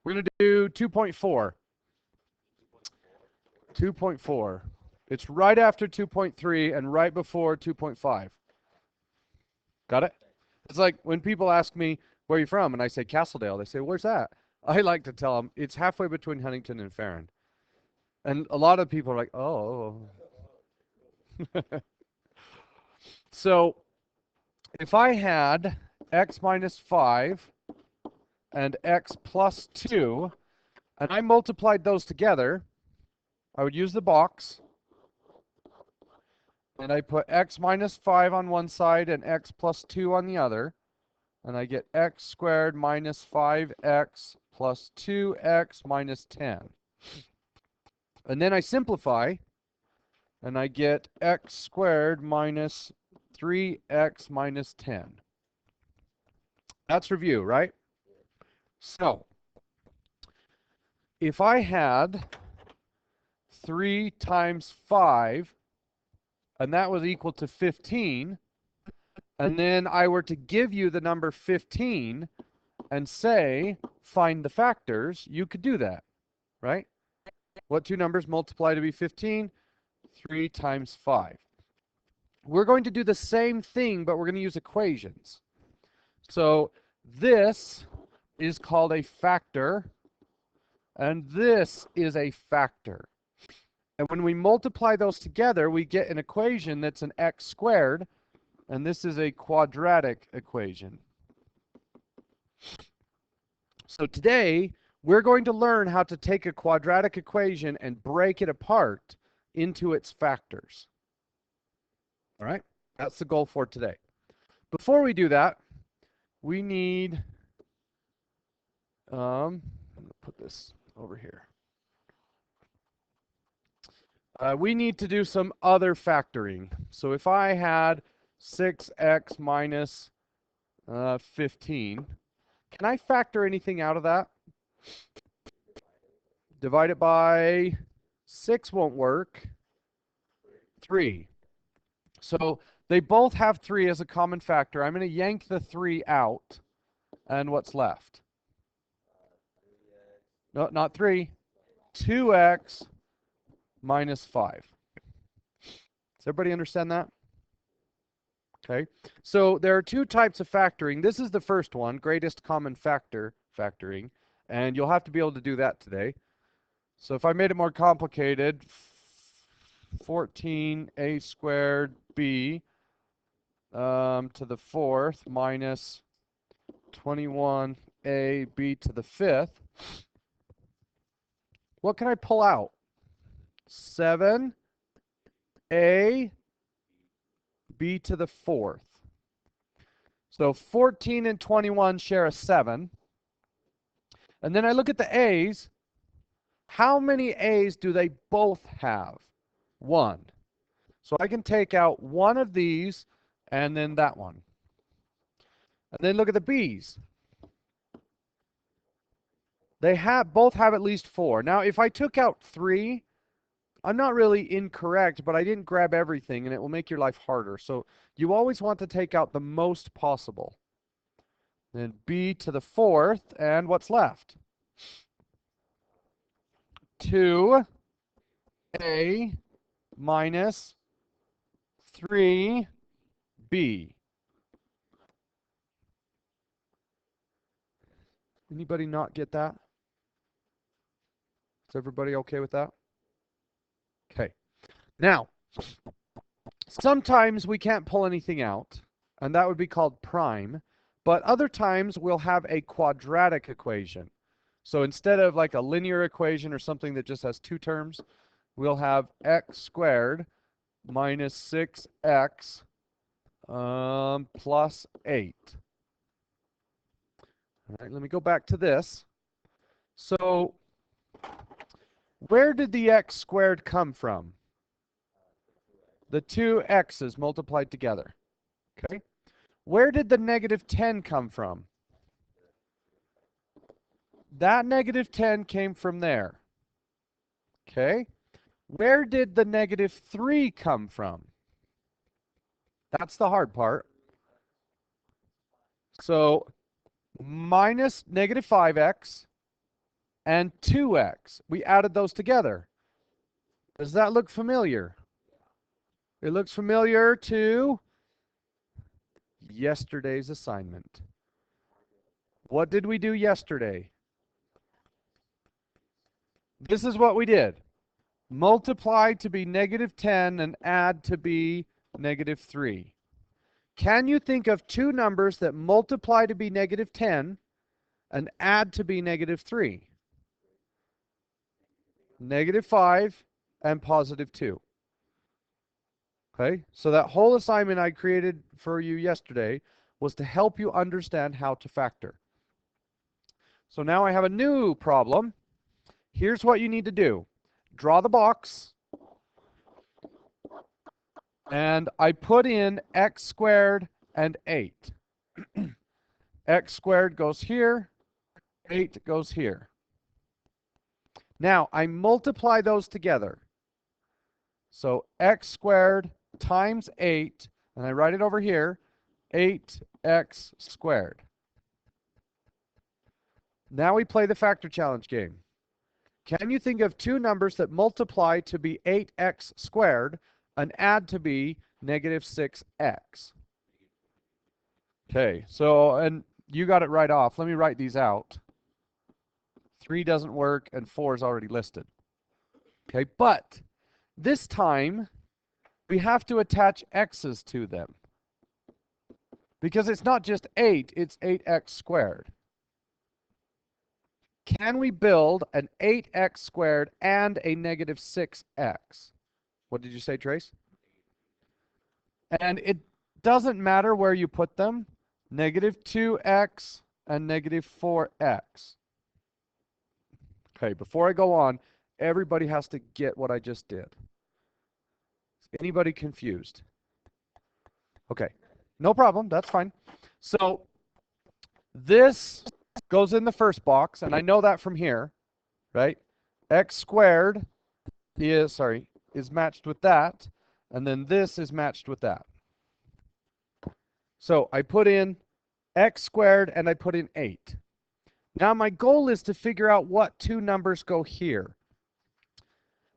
We're going to do 2.4. 2.4. It's right after 2.3 and right before 2.5. Got it? It's like when people ask me, where are you from? And I say Castledale. They say, where's that? I like to tell them, it's halfway between Huntington and Farron. And a lot of people are like, oh. So if I had x minus 5 and x plus 2, and I multiplied those together, I would use the box, and I put x minus 5 on one side and x plus 2 on the other, and I get x squared minus 5x plus 2x minus 10. And then I simplify, and I get x squared minus 3x minus 10. That's review, right? So, if I had 3 times 5, and that was equal to 15, and then I were to give you the number 15 and say, find the factors, you could do that, right? What two numbers multiply to be 15? 3 times 5. We're going to do the same thing, but we're going to use equations. So this is called a factor, and this is a factor. And when we multiply those together, we get an equation that's an x squared, and this is a quadratic equation. So today, we're going to learn how to take a quadratic equation and break it apart into its factors. All right? That's the goal for today. Before we do that, we need, I'm going to put this over here. We need to do some other factoring. So if I had 6x minus 15, can I factor anything out of that? Divide it by 6 won't work. 3. So they both have 3 as a common factor. I'm going to yank the 3 out. And what's left? No, not 3. 2x minus 5. Does everybody understand that? Okay. So there are 2 types of factoring. This is the first one, greatest common factor factoring. And you'll have to be able to do that today. So if I made it more complicated, 14a squared b to the 4th minus 21a b to the 5th. What can I pull out? 7a b to the 4th. So 14 and 21 share a 7. And then I look at the a's. How many a's do they both have? 1. So I can take out one of these and then that one. And then look at the b's. They both have at least 4. Now, if I took out 3, I'm not really incorrect, but I didn't grab everything, and it will make your life harder. So you always want to take out the most possible. Then b to the 4th, and what's left? 2a minus 3b. Anybody not get that? Is everybody okay with that? Okay. Now, sometimes we can't pull anything out, and that would be called prime, but other times we'll have a quadratic equation. So instead of like a linear equation or something that just has 2 terms, we'll have x squared minus 6x plus 8. All right, let me go back to this. So where did the x squared come from? The 2 x's multiplied together. Okay. Where did the negative 10 come from? That negative 10 came from there. Okay. Where did the negative 3 come from? That's the hard part. So minus negative 5x and 2x. We added those together. Does that look familiar? It looks familiar to yesterday's assignment. What did we do yesterday? This is what we did. Multiply to be -10 and add to be -3. Can you think of two numbers that multiply to be -10 and add to be -3? -5 and +2. Okay, so that whole assignment I created for you yesterday was to help you understand how to factor. So now I have a new problem. Here's what you need to do. Draw the box. And I put in x squared and 8. X squared goes here, 8 goes here. Now I multiply those together. So x squared times 8, and I write it over here, 8x squared. Now we play the factor challenge game. Can you think of two numbers that multiply to be 8x squared and add to be -6x? Okay, so, and you got it right off. Let me write these out. 3 doesn't work, and 4 is already listed. Okay, but this time we have to attach x's to them. Because it's not just 8, it's 8x squared. Can we build an 8x squared and a -6x? What did you say, Trace? And it doesn't matter where you put them. -2x and -4x. Okay, before I go on, everybody has to get what I just did. Is anybody confused? Okay, no problem, that's fine. So this goes in the first box, and I know that from here, right? X squared is matched with that, and then this is matched with that. So I put in x squared and I put in 8. Now my goal is to figure out what two numbers go here.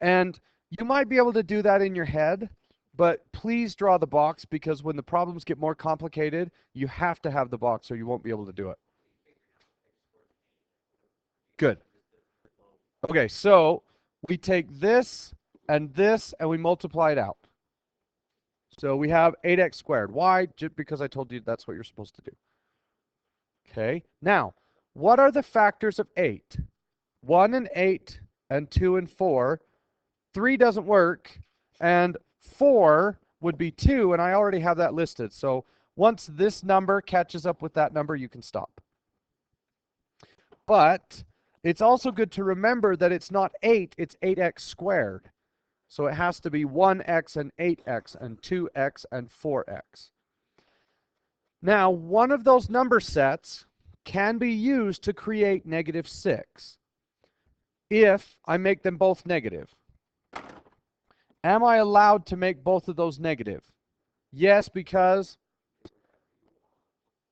And you might be able to do that in your head, but please draw the box, because when the problems get more complicated, you have to have the box or you won't be able to do it. Good. Okay, so we take this and we multiply it out. So we have 8x squared. Why? Just because I told you that's what you're supposed to do. Okay, now, what are the factors of 8? 1 and 8 and 2 and 4. 3 doesn't work, and 4 would be 2, and I already have that listed. So once this number catches up with that number, you can stop. But it's also good to remember that it's not 8, it's 8x squared. So it has to be 1x and 8x and 2x and 4x. Now, one of those number sets can be used to create -6 if I make them both negative. Am I allowed to make both of those negative? Yes, because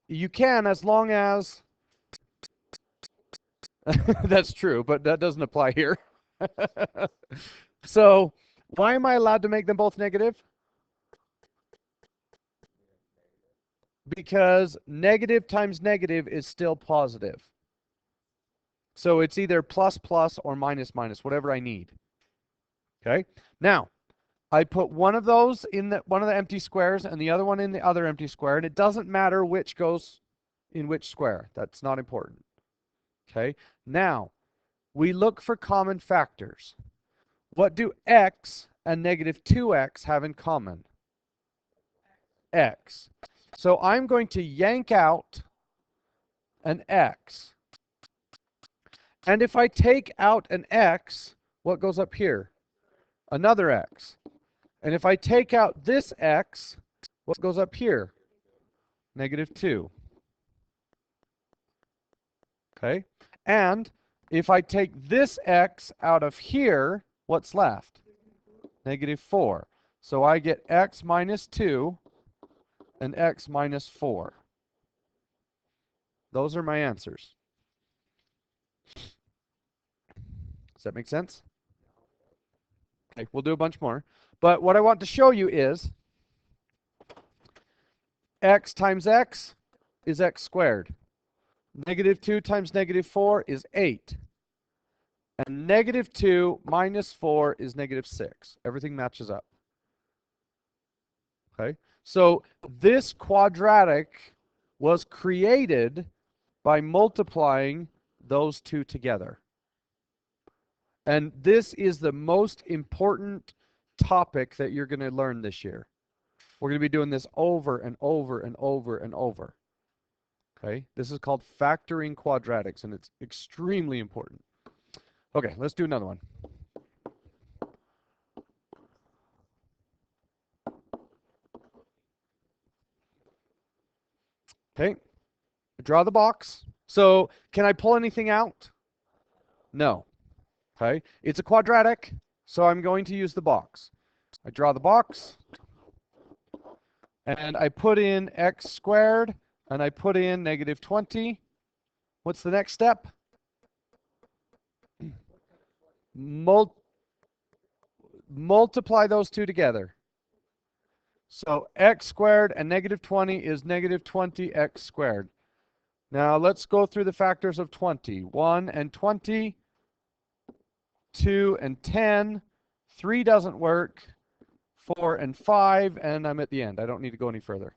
you can, as long as that's true, but that doesn't apply here. So why am I allowed to make them both negative? Because negative times negative is still positive. So it's either plus plus or minus minus, whatever I need. Okay, now I put one of those in one of the empty squares and the other one in the other empty square, and it doesn't matter which goes in which square. That's not important. Okay, now we look for common factors. What do x and -2x have in common? X. So I'm going to yank out an x. And if I take out an x, what goes up here? Another x. And if I take out this x, what goes up here? -2. Okay? And if I take this x out of here, what's left? -4. So I get x minus 2 and x minus 4. Those are my answers. Does that make sense? Okay, we'll do a bunch more. But what I want to show you is x times x is x squared. Negative 2 times negative 4 is 8. And negative 2 minus 4 is negative 6. Everything matches up. Okay, so this quadratic was created by multiplying those two together. And this is the most important topic that you're going to learn this year. We're going to be doing this over and over and over and over. Okay, this is called factoring quadratics, and it's extremely important. Okay, let's do another one. Okay, draw the box. So can I pull anything out? No. Okay, it's a quadratic, so I'm going to use the box. I draw the box, and I put in x squared, and I put in negative 20. What's the next step? Multiply those two together. So x squared and negative 20 is negative 20x squared. Now let's go through the factors of 20. 1 and 20, 2 and 10, 3 doesn't work, 4 and 5, and I'm at the end. I don't need to go any further.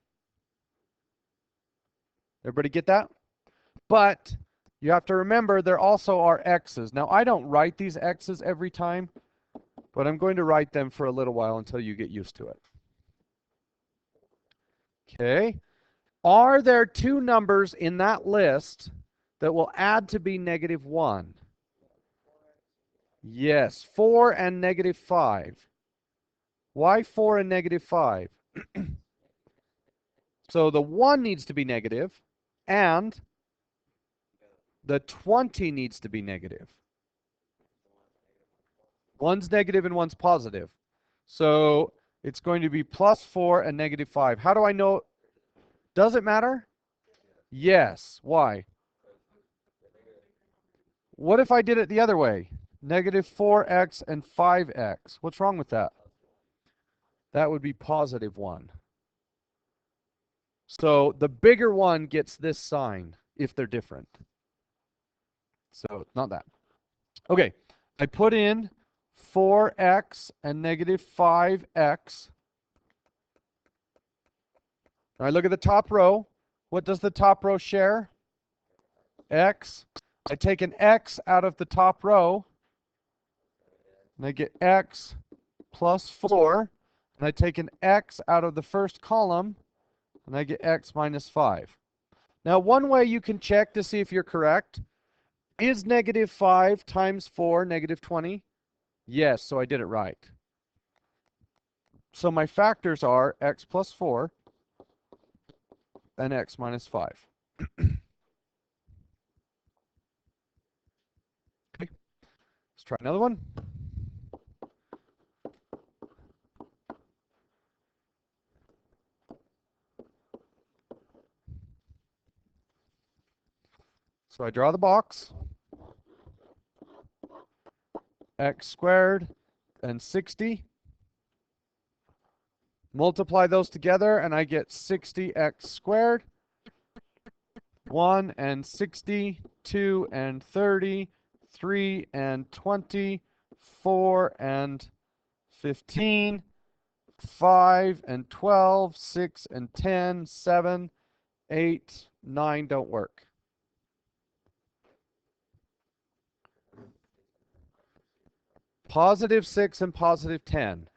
Everybody get that? But you have to remember there also are x's. Now I don't write these x's every time, but I'm going to write them for a little while until you get used to it. Okay. Are there two numbers in that list that will add to be negative 1? Yes, 4 and negative 5. Why 4 and negative 5? So the 1 needs to be negative, and the 20 needs to be negative. One's negative and one's positive. So it's going to be plus 4 and negative 5. How do I know? Does it matter? Yes. Why? What if I did it the other way? Negative 4x and 5x. What's wrong with that? That would be positive 1. So the bigger one gets this sign if they're different. So not that. Okay, I put in 4x and negative 5x. I look at the top row. What does the top row share? X. I take an x out of the top row, and I get x plus 4. And I take an x out of the first column, and I get x minus 5. Now, one way you can check to see if you're correct, is negative 5 times 4 negative 20? Yes, so I did it right. So my factors are x plus 4 and x minus 5. Okay, let's try another one. So I draw the box. X squared and 60. Multiply those together, and I get 60x squared. 1 and 60, 2 and 30, 3 and 20, 4 and 15, 5 and 12, 6 and 10, 7, 8, 9 don't work. Positive 6 and positive 10.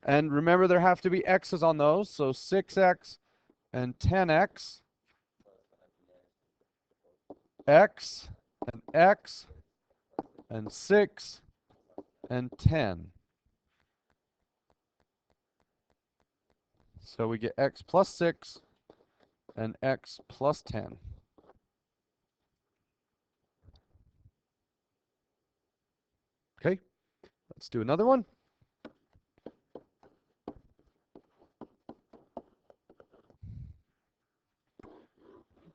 And remember, there have to be x's on those, so 6x and 10x, x and 6 and 10. So we get x plus 6 and x plus 10. Okay, let's do another one.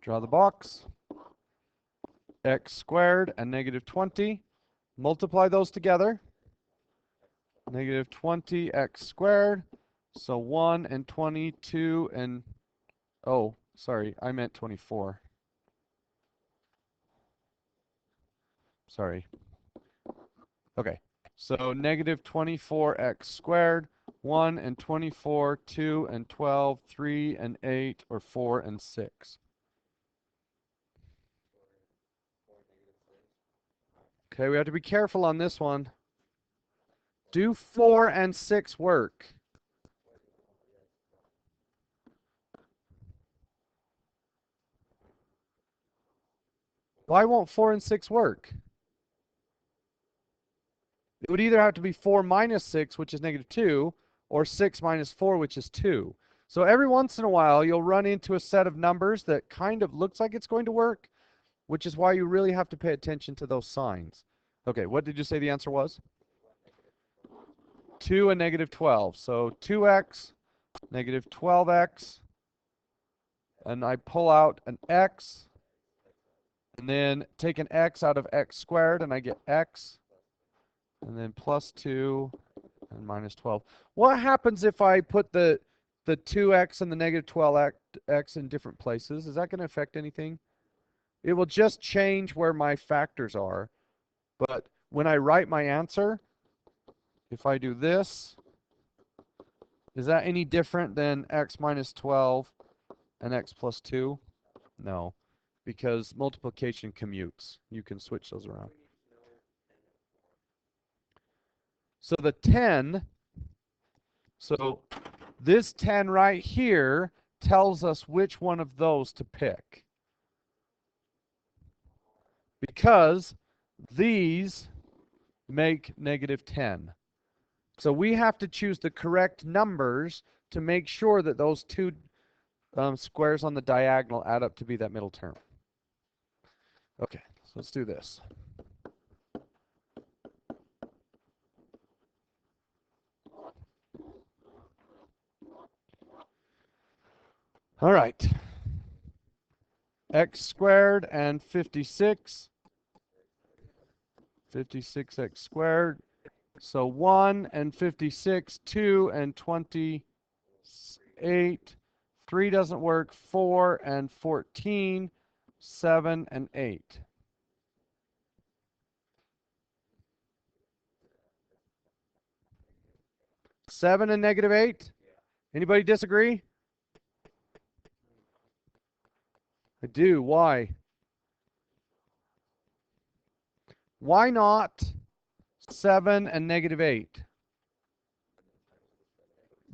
Draw the box. X squared and negative 20. Multiply those together. Negative 20x squared. So 1 and 22 and, oh, sorry, I meant 24. Sorry. Okay, so negative 24x squared, 1 and 24, 2 and 12, 3 and 8, or 4 and 6. Okay, we have to be careful on this one. Do 4 and 6 work? Why won't 4 and 6 work? It would either have to be 4 minus 6, which is negative 2, or 6 minus 4, which is 2. So every once in a while, you'll run into a set of numbers that kind of looks like it's going to work, which is why you really have to pay attention to those signs. Okay, what did you say the answer was? 2 and negative 12. So 2x, negative 12x, and I pull out an x, and then take an x out of x squared, and I get x, and then plus 2 and minus 12. What happens if I put the 2x and the negative 12x in different places? Is that going to affect anything? It will just change where my factors are. But when I write my answer, if I do this, is that any different than x minus 12 and x plus 2? No, because multiplication commutes. You can switch those around. So the 10, so this 10 right here tells us which one of those to pick. Because these make negative 10. So we have to choose the correct numbers to make sure that those two squares on the diagonal add up to be that middle term. Okay, so let's do this. All right. X squared and 56. 56x squared. So 1 and 56, 2 and 28. 3 doesn't work. 4 and 14. 7 and 8. Seven and negative 8? Anybody disagree? I do. Why? Why not 7 and negative 8?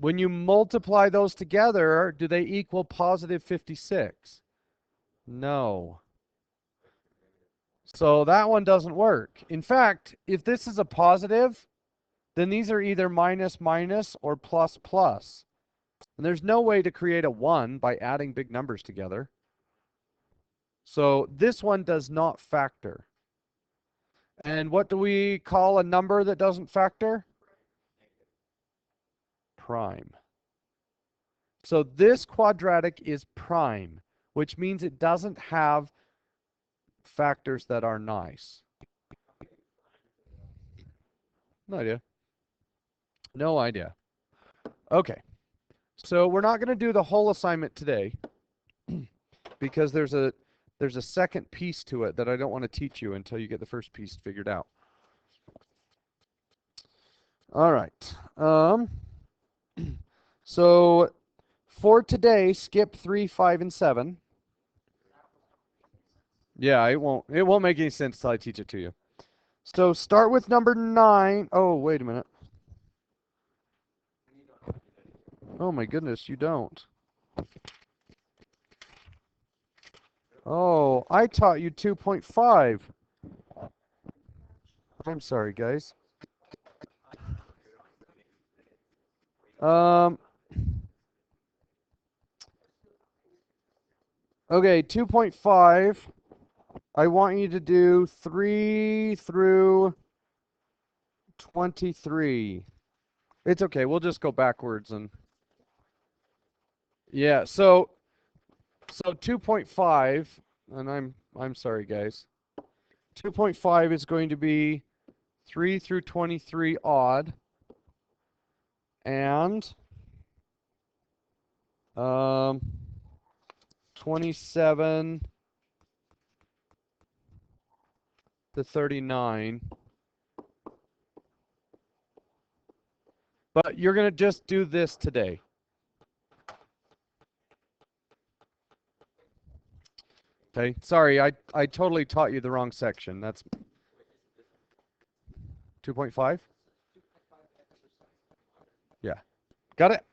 When you multiply those together, do they equal positive 56? No. So that one doesn't work. In fact, if this is a positive, then these are either minus minus or plus plus. And there's no way to create a 1 by adding big numbers together. So this one does not factor. And what do we call a number that doesn't factor? Prime. So this quadratic is prime, which means it doesn't have factors that are nice. No idea. No idea. Okay. So we're not going to do the whole assignment today because there's a second piece to it that I don't want to teach you until you get the first piece figured out. All right. So for today, skip 3, 5, and 7. Yeah, it won't make any sense till I teach it to you. So start with number 9. Oh, wait a minute. Oh my goodness, you don't. Oh, I taught you 2.5. I'm sorry, guys. Okay, 2.5. I want you to do 3 through 23. It's okay. We'll just go backwards and yeah. So 2.5, and I'm sorry, guys. 2.5 is going to be 3 through 23 odd, and 27 to 39. But you're going to just do this today. Okay, sorry, I totally taught you the wrong section. That's 2.5? Yeah. Got it?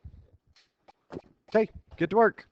Okay, get to work.